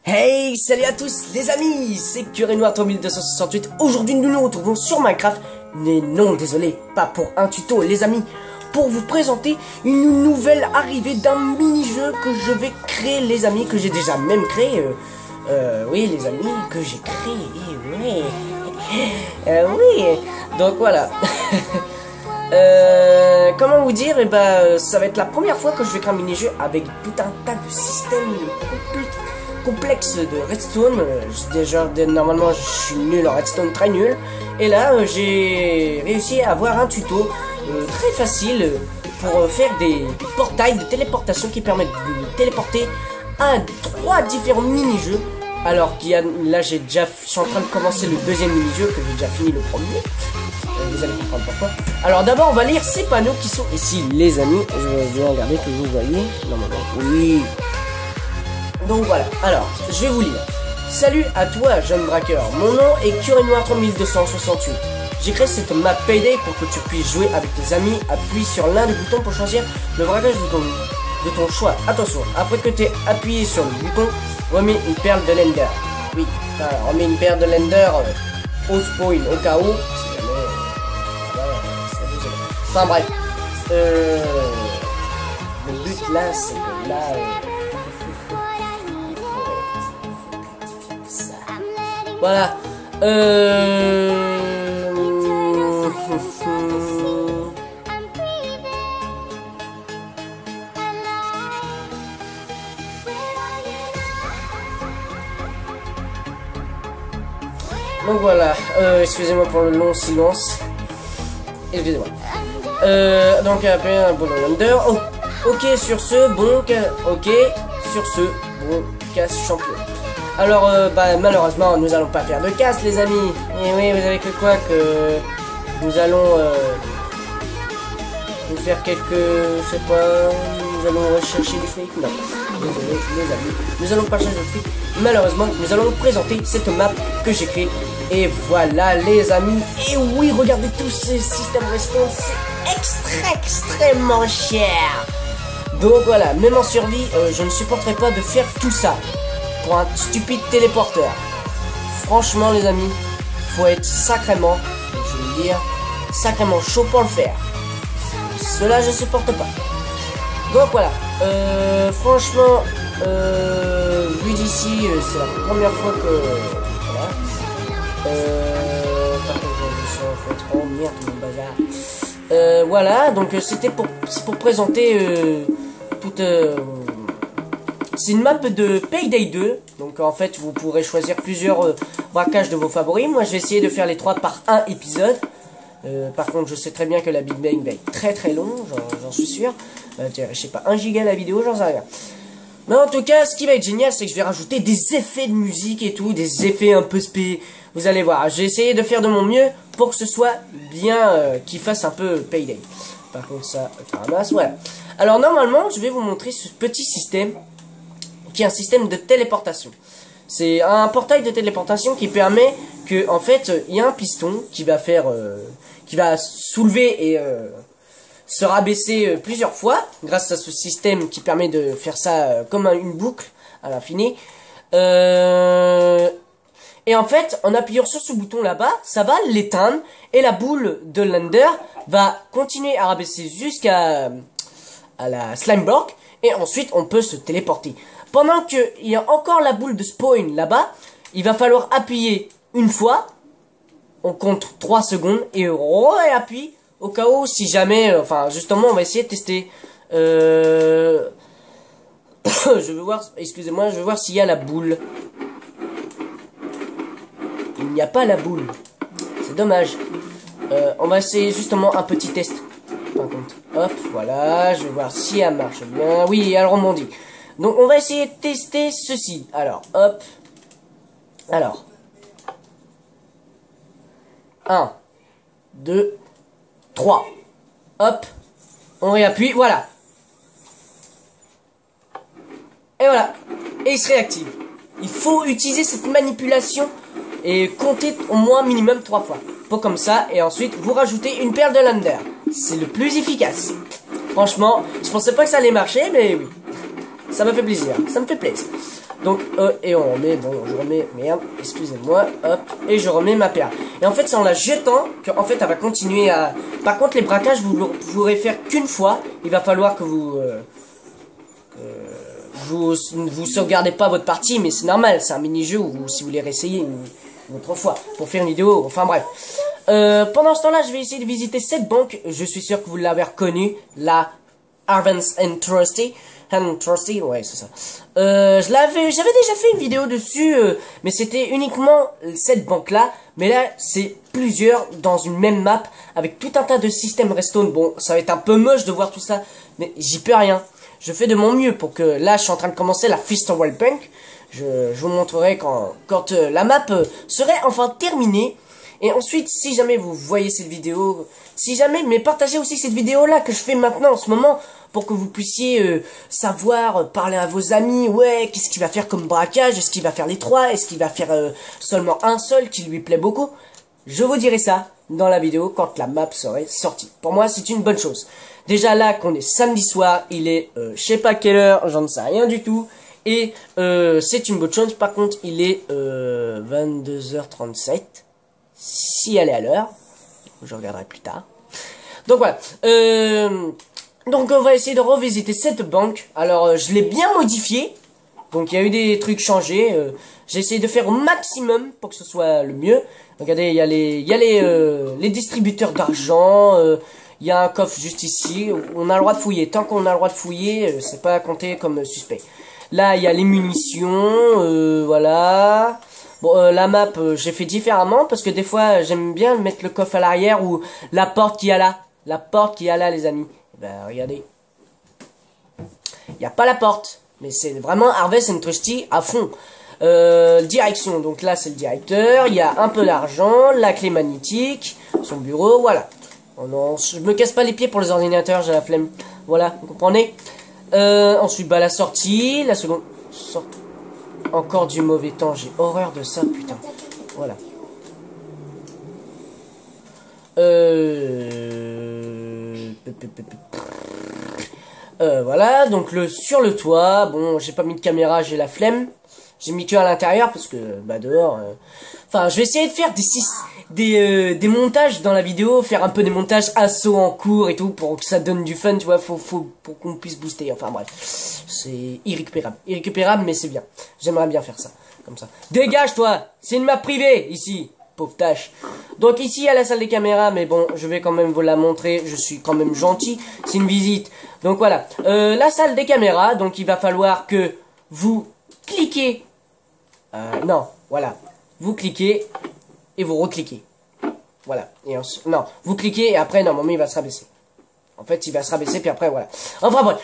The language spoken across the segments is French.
Hey, salut à tous les amis, c'est Curé Noir 3268. Aujourd'hui nous nous retrouvons sur Minecraft. Mais non, désolé, pas pour un tuto les amis, pour vous présenter une nouvelle arrivée d'un mini-jeu que je vais créer les amis, que j'ai déjà même créé. Oui les amis, que j'ai créé, oui, donc voilà. Comment vous dire, ça va être la première fois que je vais créer un mini-jeu avec tout un tas de systèmes complexe de redstone. Normalement je suis nul en redstone, très nul, et là j'ai réussi à avoir un tuto très facile pour faire des portails de téléportation qui permettent de me téléporter à 3 différents mini-jeux. Alors là je suis en train de commencer le deuxième mini-jeu, que j'ai déjà fini le premier. Vous allez comprendre pourquoi. Alors d'abord on va lire ces panneaux qui sont ici les amis. Je vais regarder que vous voyez. Normalement oui. Donc voilà, alors, je vais vous lire. Salut à toi, jeune braqueur. Mon nom est Curé Noir 3268. J'ai créé cette map Payday pour que tu puisses jouer avec tes amis. Appuie sur l'un des boutons pour choisir le braquage de ton choix. Attention, après que tu aies appuyé sur le bouton, remets une perle de l'Ender. Oui, remets une perle de l'Ender au spawn, au cas où. Si jamais, enfin bref. Le but là, c'est que là... Voilà. Donc voilà. Excusez-moi pour le long silence. Excusez-moi. Donc après un bon under. Oh, ok sur ce bon. Ok sur ce bon casse champion. Alors, malheureusement, nous allons pas faire de casse, les amis. Et oui, vous avez que quoi que nous allons nous faire quelques, je sais pas, nous allons rechercher du fric. Non, désolé, les amis, nous allons pas chercher du fric. Malheureusement, nous allons vous présenter cette map que j'ai créée. Et voilà, les amis. Et oui, regardez tous ces systèmes restants, c'est extrêmement cher. Donc voilà, même en survie, je ne supporterai pas de faire tout ça pour un stupide téléporteur. Franchement les amis, faut être sacrément, je veux dire, sacrément chaud pour le faire. Cela je supporte pas. Donc voilà, franchement, vu d'ici, c'est la première fois que... Voilà. Par contre, je suis en fait... Oh merde, mon bazar. Voilà, donc c'était pour présenter toute... C'est une map de Payday 2, donc en fait vous pourrez choisir plusieurs braquages de vos favoris. Moi je vais essayer de faire les 3 par un épisode. Par contre je sais très bien que la Big Bang va être très long, j'en suis sûr. Je sais pas, 1 giga la vidéo, j'en sais rien. Mais en tout cas ce qui va être génial c'est que je vais rajouter des effets de musique et tout, des effets un peu spé. Vous allez voir, j'ai essayé de faire de mon mieux pour que ce soit bien, qu'il fasse un peu Payday. Par contre ça ramasse, voilà. Alors normalement je vais vous montrer ce petit système qui est un système de téléportation. C'est un portail de téléportation qui permet que, en fait, il y a un piston qui va faire, qui va soulever et se rabaisser plusieurs fois grâce à ce système qui permet de faire ça comme une boucle à l'infini. Et en fait, en appuyant sur ce bouton là-bas, ça va l'éteindre et la boule de l'Ender va continuer à rabaisser jusqu'à la slime block et ensuite on peut se téléporter. Pendant qu'il y a encore la boule de spawn là-bas, il va falloir appuyer une fois. On compte 3 secondes et on réappuie au cas où si jamais... Enfin, justement, on va essayer de tester. Je veux voir... Excusez-moi, je veux voir s'il y a la boule. Il n'y a pas la boule. C'est dommage. On va essayer justement un petit test. Par contre. Hop, voilà. Je vais voir si elle marche bien. Oui, elle rebondit. Donc on va essayer de tester ceci. Alors, hop. Alors. 1, 2, 3. Hop. On réappuie. Voilà. Et voilà. Et il se réactive. Il faut utiliser cette manipulation et compter au moins minimum 3 fois. Pas comme ça. Et ensuite, vous rajoutez une perle de l'Ender. C'est le plus efficace. Franchement, je pensais pas que ça allait marcher, mais oui. Ça me fait plaisir, ça me fait plaisir. Donc, et on remet, bon, je remets, merde, excusez-moi, hop, et je remets ma paire. Et en fait, c'est en la jetant qu'en fait, elle va continuer à... Par contre, les braquages, vous ne pourrez faire qu'une fois. Il va falloir que vous sauvegardez pas votre partie, mais c'est normal, c'est un mini-jeu où si vous voulez réessayer une autre fois, pour faire une vidéo, enfin bref. Pendant ce temps-là, je vais essayer de visiter cette banque. Je suis sûr que vous l'avez reconnue, la Arvens and Trusty. Trusty, ouais, c'est ça. J'avais déjà fait une vidéo dessus, mais c'était uniquement cette banque-là. Mais là, c'est plusieurs dans une même map, avec tout un tas de systèmes redstone. Bon, ça va être un peu moche de voir tout ça, mais j'y peux rien. Je fais de mon mieux pour que, là, je suis en train de commencer la Fistowell Bank. Je vous montrerai quand la map serait enfin terminée. Et ensuite, si jamais vous voyez cette vidéo, mais partagez aussi cette vidéo-là que je fais maintenant en ce moment, pour que vous puissiez savoir, parler à vos amis, ouais, qu'est-ce qu'il va faire comme braquage, est-ce qu'il va faire les 3, est-ce qu'il va faire seulement un seul qui lui plaît beaucoup. Je vous dirai ça dans la vidéo quand la map serait sortie. Pour moi, c'est une bonne chose. Déjà là, qu'on est samedi soir, il est, je sais pas quelle heure, j'en sais rien du tout. Et c'est une bonne chose, par contre, il est 22h37. Si elle est à l'heure, je regarderai plus tard. Donc voilà. Donc on va essayer de revisiter cette banque. Alors je l'ai bien modifiée. Donc il y a eu des trucs changés. J'ai essayé de faire au maximum pour que ce soit le mieux. Regardez, il y a les distributeurs d'argent. Il y a un coffre juste ici. On a le droit de fouiller. Tant qu'on a le droit de fouiller, c'est pas compté comme suspect. Là il y a les munitions. Voilà. Bon, la map, j'ai fait différemment parce que des fois, j'aime bien mettre le coffre à l'arrière ou la porte qu'il y a là. La porte qu'il y a là, les amis. Ben, regardez. Il n'y a pas la porte. Mais c'est vraiment Harvest and Trusty à fond. Direction. Donc là, c'est le directeur. Il y a un peu d'argent. La clé magnétique. Son bureau. Voilà. Oh non, je me casse pas les pieds pour les ordinateurs. J'ai la flemme. Voilà, vous comprenez. Ensuite, bah, la sortie. La seconde sortie. Encore du mauvais temps, j'ai horreur de ça, putain. Voilà. Voilà, donc sur le toit, bon, j'ai pas mis de caméra, j'ai la flemme. J'ai mis que à l'intérieur parce que, bah, dehors... Enfin, je vais essayer de faire des montages dans la vidéo, faire un peu des montages assaut en cours et tout, pour que ça donne du fun, tu vois, pour qu'on puisse booster, enfin bref. C'est irrécupérable. Irrécupérable, mais c'est bien. J'aimerais bien faire ça, comme ça. Dégage, toi! C'est une map privée, ici! Pauvre tâche. Donc ici, il y a la salle des caméras, mais bon, je vais quand même vous la montrer, je suis quand même gentil, c'est une visite. Donc voilà, la salle des caméras, donc il va falloir que vous cliquez... non, voilà. Vous cliquez et vous recliquez. Voilà. Et non, vous cliquez et après, normalement, il va se rabaisser. En fait, il va se rabaisser, puis après, voilà. Enfin, bref.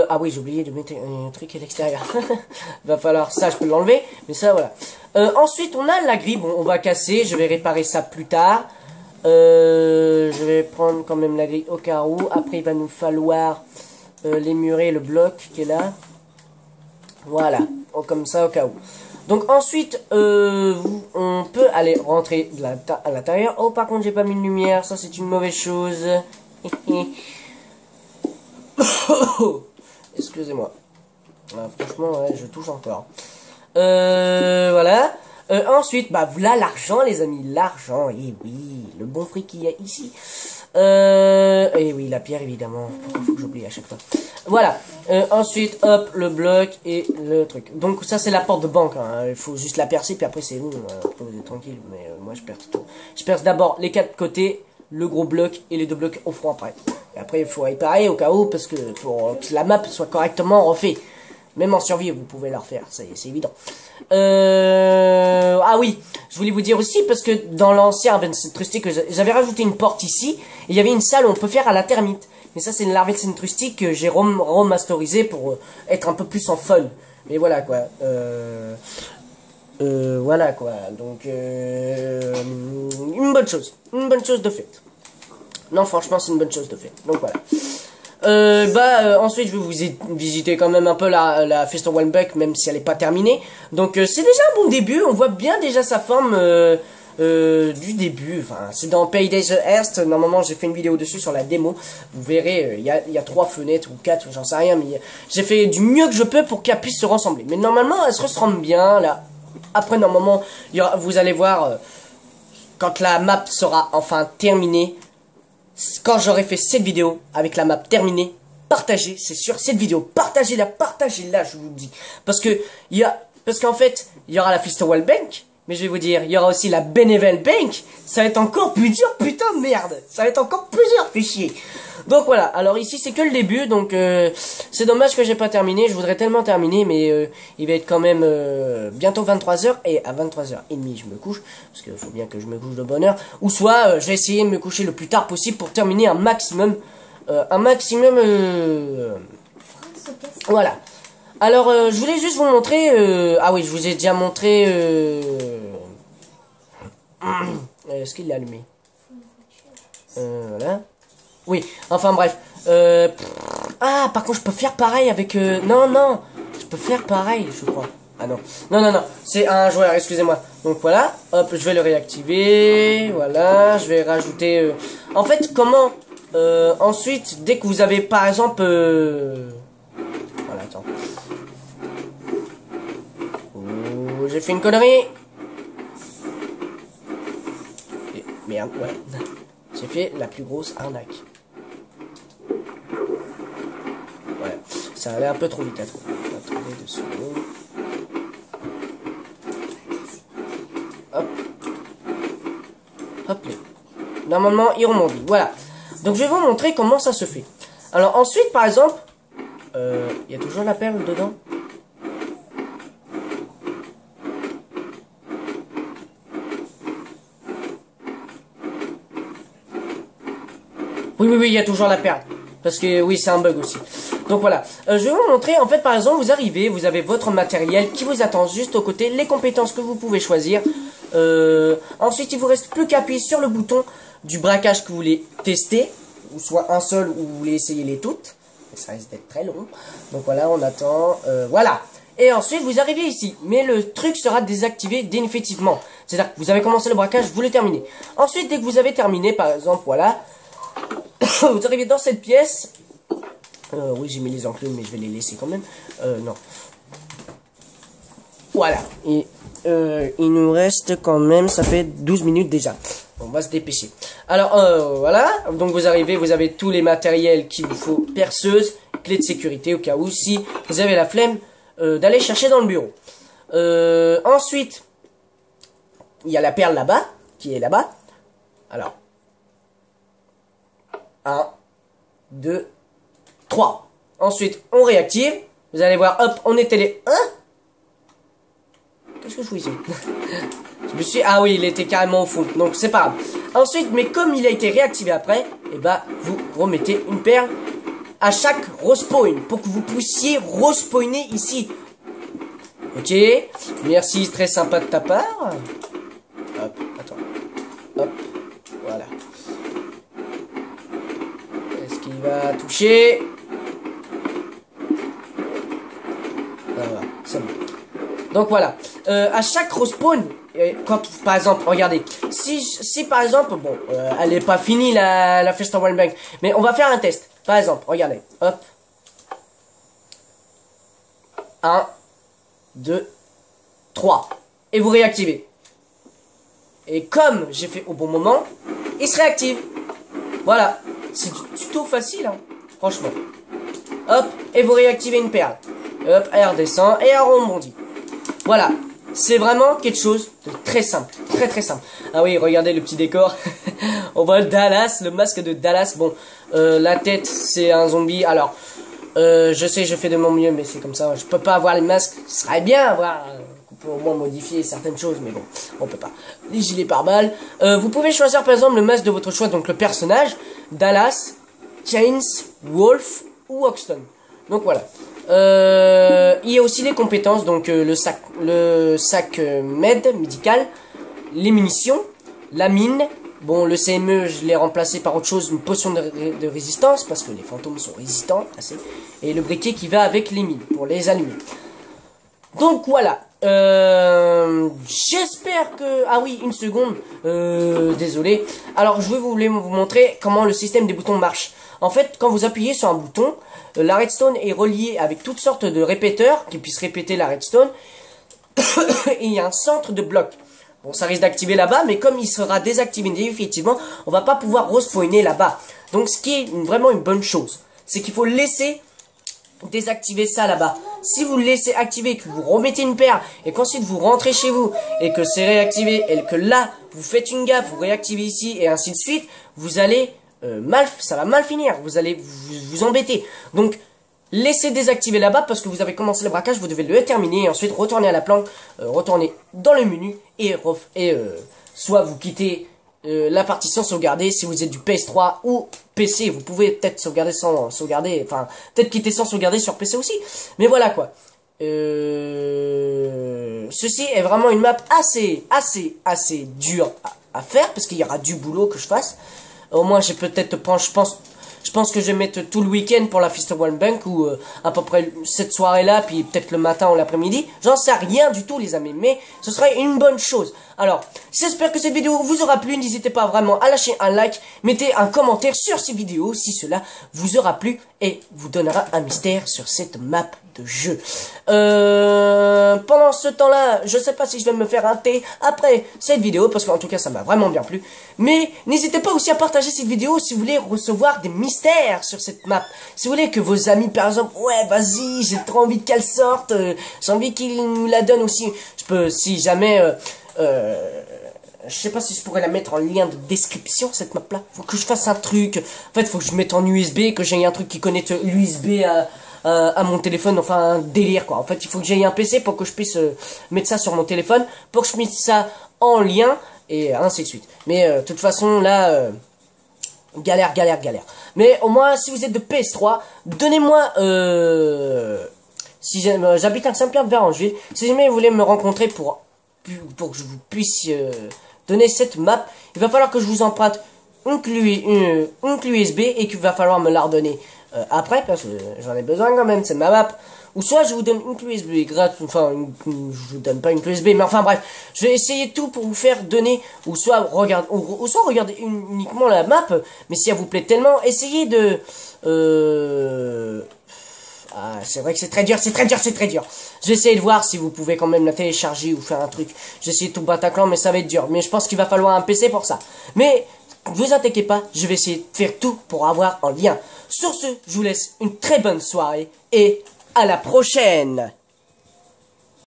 Ah oui, j'ai oublié de mettre un truc à l'extérieur. Va falloir, ça, je peux l'enlever. Mais ça, voilà. Ensuite, on a la grille. Bon, on va casser. Je vais réparer ça plus tard. Je vais prendre quand même la grille au cas où. Après, il va nous falloir les murets, le bloc qui est là. Voilà. Oh, comme ça, au cas où. Donc ensuite, on peut aller rentrer à l'intérieur. Oh, par contre, j'ai pas mis de lumière. Ça, c'est une mauvaise chose. Excusez-moi. Ah, franchement, ouais, je touche encore. Voilà. Ensuite, bah, voilà l'argent, les amis. L'argent, et oui, le bon fric qu'il y a ici. Et oui, la pierre, évidemment. Pourquoi faut que j'oublie à chaque fois? Voilà. Ensuite, hop, le bloc et le truc. Donc, ça, c'est la porte de banque. Hein. Il faut juste la percer, puis après, c'est bon. Après, vous êtes tranquille. Mais moi, je perce tout. Je perce d'abord les 4 côtés, le gros bloc et les 2 blocs au front après. Et après, il faut réparer au cas où, parce que pour que la map soit correctement refaite. Même en survie, vous pouvez la refaire, c'est évident. Ah oui, je voulais vous dire aussi, parce que dans l'ancien Arvens and Trusty, j'avais rajouté une porte ici, et il y avait une salle où on peut faire à la termite. Mais ça, c'est une Arvens and Trusty que j'ai remasterisé pour être un peu plus en fun. Mais voilà, quoi. Voilà, quoi. Donc, une bonne chose. Une bonne chose de fait. Non, franchement, c'est une bonne chose de fait. Donc, voilà. Ensuite je vais vous visiter quand même un peu la Fistowell Bank, même si elle n'est pas terminée. Donc c'est déjà un bon début, on voit bien déjà sa forme. du début. Enfin, c'est dans Payday the Hearst. Normalement, j'ai fait une vidéo dessus sur la démo. Vous verrez, il y a 3 fenêtres ou 4, j'en sais rien. Mais j'ai fait du mieux que je peux pour qu'elles puissent se ressembler. Mais normalement, elles se ressemblent bien, là. Après, normalement, vous allez voir, quand la map sera enfin terminée, quand j'aurai fait cette vidéo avec la map terminée, partagez, c'est sûr, cette vidéo, partagez-la, je vous le dis. Parce qu'en fait, il y aura la Festival Bank, mais je vais vous dire, il y aura aussi la Benevolent Bank. Ça va être encore plus dur, putain de merde. Ça va être encore plus dur, fait chier. Donc voilà, alors ici c'est que le début, donc c'est dommage que j'ai pas terminé, je voudrais tellement terminer, mais il va être quand même bientôt 23h, et à 23h30 je me couche, parce qu'il faut bien que je me couche de bonne heure, ou soit je vais essayer de me coucher le plus tard possible pour terminer un maximum, voilà. Alors je voulais juste vous montrer, ah oui je vous ai déjà montré, est-ce qu'il l'a allumé, voilà. Oui, enfin bref. Ah, par contre, je peux faire pareil avec... Non, je peux faire pareil, je crois. Ah non, non, c'est un joueur, excusez-moi. Donc voilà, hop, je vais le réactiver. Voilà, je vais rajouter... En fait, comment... ensuite, dès que vous avez, par exemple... Voilà, attends. Oh, j'ai fait une connerie. Merde, ouais. J'ai fait la plus grosse arnaque. Voilà, ça allait un peu trop vite. Attendez 2 secondes. Hop. Hop là. Normalement, ils rebondissent. Voilà. Donc, je vais vous montrer comment ça se fait. Alors, ensuite, par exemple, il y a toujours la perle dedans. Oui, il y a toujours la perle. Parce que, oui, c'est un bug aussi. Donc, voilà. Je vais vous montrer, en fait, par exemple, vous arrivez, vous avez votre matériel qui vous attend juste aux côtés, les compétences que vous pouvez choisir. Ensuite, il vous reste plus qu'à appuyer sur le bouton du braquage que vous voulez tester. Ou soit un seul, ou vous voulez essayer les toutes. Ça risque d'être très long. Donc, voilà, on attend. Voilà. Et ensuite, vous arrivez ici. Mais le truc sera désactivé définitivement. C'est-à-dire que vous avez commencé le braquage, vous le terminez. Ensuite, dès que vous avez terminé, par exemple, voilà... Vous arrivez dans cette pièce. Oui, j'ai mis les enclumes, mais je vais les laisser quand même. Non. Voilà. Et il nous reste quand même, ça fait 12 minutes déjà. On va se dépêcher. Alors, voilà. Donc, vous arrivez, vous avez tous les matériels qu'il vous faut. Perceuse, clé de sécurité, au cas où, si vous avez la flemme d'aller chercher dans le bureau. Ensuite, il y a la perle là-bas, qui est là-bas. Alors, 1, 2, 3. Ensuite, on réactive. Vous allez voir, hop, on était les 1. Qu'est-ce que je fous ici? Je me suis... Ah oui, il était carrément au fond. Donc, c'est pas grave. Ensuite, mais comme il a été réactivé après, et bah, vous remettez une perle à chaque respawn. Pour que vous puissiez respawner ici. Ok. Merci, très sympa de ta part. Hop, attends. Hop, voilà. Il va toucher. Voilà, c'est bon. Donc voilà. À chaque respawn, quand par exemple, regardez, si par exemple, bon, elle n'est pas finie la Festival Bank, mais on va faire un test. Par exemple, regardez, hop. 1, 2, 3. Et vous réactivez. Et comme j'ai fait au bon moment, il se réactive. Voilà. C'est du tuto facile, hein, franchement. Hop, et vous réactivez une perle. Hop, elle redescend et elle rebondit. Voilà, c'est vraiment quelque chose de très simple. Très simple. Ah oui, regardez le petit décor. On voit Dallas, le masque de Dallas. Bon, la tête, c'est un zombie. Alors, je sais, je fais de mon mieux, mais c'est comme ça. Je peux pas avoir les masques. Ce serait bien avoir... Pour au moins modifier certaines choses, mais bon, on peut pas. Les gilets pare-balles. Vous pouvez choisir par exemple le masque de votre choix, donc le personnage, Dallas, Chains, Wolf ou Hoxton. Donc voilà. Il y a aussi les compétences, donc le sac médical, les munitions, la mine. Bon, le CME, je l'ai remplacé par autre chose, une potion de résistance, parce que les fantômes sont résistants, assez. Et le briquet qui va avec les mines, pour les allumer. Donc voilà, J'espère que... Ah oui, une seconde. Désolé. Alors, je vais vous montrer comment le système des boutons marche. En fait, quand vous appuyez sur un bouton, la redstone est reliée avec toutes sortes de répéteurs qui puissent répéter la redstone. Et il y a un centre de bloc. Bon, ça risque d'activer là-bas, mais comme il sera désactivé définitivement, on va pas pouvoir respawnner là-bas. Donc, ce qui est vraiment une bonne chose, c'est qu'il faut laisser désactiver ça là-bas. Si vous le laissez activer, que vous remettez une paire, et qu'ensuite vous rentrez chez vous, et que c'est réactivé, et que là, vous faites une gaffe, vous réactivez ici, et ainsi de suite, vous allez ça va mal finir. Vous allez vous embêter. Donc, laissez désactiver là-bas parce que vous avez commencé le braquage, vous devez le terminer et ensuite retourner à la planque, retourner dans le menu et soit vous quittez la partie sans sauvegarder si vous êtes du PS3 ou PC. Vous pouvez peut-être sauvegarder sans sauvegarder, enfin peut-être quitter sans sauvegarder sur PC aussi. Mais voilà quoi. Ceci est vraiment une map assez dure à faire parce qu'il y aura du boulot que je fasse. Au moins j'ai peut-être, je pense que je vais mettre tout le week-end pour la Fist of One Bank ou à peu près cette soirée-là, puis peut-être le matin ou l'après-midi. J'en sais rien du tout les amis, mais ce serait une bonne chose. Alors, j'espère que cette vidéo vous aura plu. N'hésitez pas vraiment à lâcher un like, mettez un commentaire sur ces vidéos si cela vous aura plu et vous donnera un mystère sur cette map de jeu. Pendant ce temps-là, je sais pas si je vais me faire un thé après cette vidéo, parce qu'en tout cas ça m'a vraiment bien plu. Mais n'hésitez pas aussi à partager cette vidéo si vous voulez recevoir des mystères sur cette map. Si vous voulez que vos amis par exemple, ouais vas-y, j'ai trop envie qu'elle sorte, j'ai envie qu'ils nous la donnent aussi. Je peux, si jamais... je sais pas si je pourrais la mettre en lien de description cette map là. Faut que je fasse un truc. En fait faut que je mette en USB, que j'ai un truc qui connecte l'USB à mon téléphone, enfin un délire quoi. En fait il faut que j'aie un PC pour que je puisse mettre ça sur mon téléphone, pour que je mette ça en lien et ainsi de suite. Mais de toute façon là galère. Mais au moins si vous êtes de PS3, donnez-moi si j'habite à Saint-Pierre-de-Varangeville, si jamais vous voulez me rencontrer pour que je vous puisse donner cette map, il va falloir que je vous emprunte une clé USB et qu'il va falloir me la redonner après parce que j'en ai besoin quand même, c'est ma map. Ou soit je vous donne une clé USB gratuite, enfin je vous donne pas une clé USB, mais enfin bref, je vais essayer tout pour vous faire donner, ou soit regardez uniquement la map, mais si elle vous plaît tellement, essayez de ah, c'est vrai que c'est très dur. Je vais essayer de voir si vous pouvez quand même la télécharger ou faire un truc. J'ai essayé tout Bataclan, mais ça va être dur. Mais je pense qu'il va falloir un PC pour ça. Mais, vous inquiétez pas, je vais essayer de faire tout pour avoir un lien. Sur ce, je vous laisse une très bonne soirée et à la prochaine.